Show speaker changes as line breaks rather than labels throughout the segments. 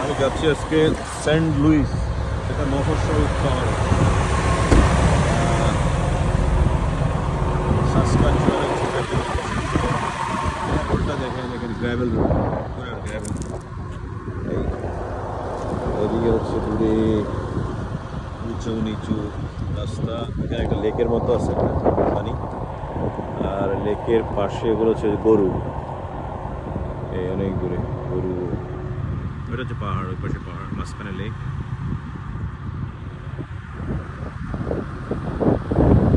আমি যাচ্ছি আজকে সেন্ট লুইস, এটা মফস্বল শহর সাসকাচুয়ানের রোডটা দেখেন, এখানে গ্র্যাভেল রোড, গ্র্যাভেল। এদিকে হচ্ছে দূরে উঁচু নিচু রাস্তা, এখানে একটা লেকের মতো আছে পানি, আর লেকের পাশে এগুলো হচ্ছে গরু, এই অনেক দূরে গরু। এটা হচ্ছে পাহাড়, ওই পাশে পাহাড়, মাঝখানে লেক।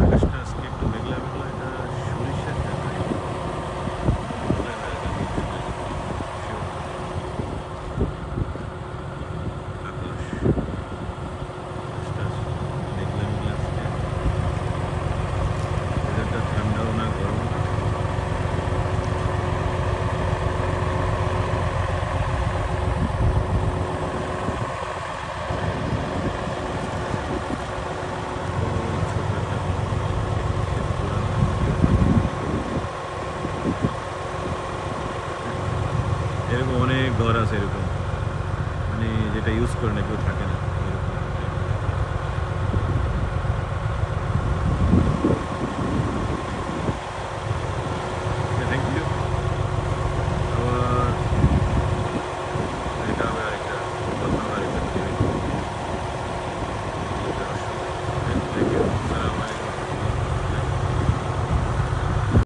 আকাশটা আজকে একটু মেঘলা মেঘলা, এটা সরিষার ঠান্ডাও না গরম। এরকম অনেক ঘর আছে এরকম, মানে যেটা ইউজ করে না, কেউ থাকে না।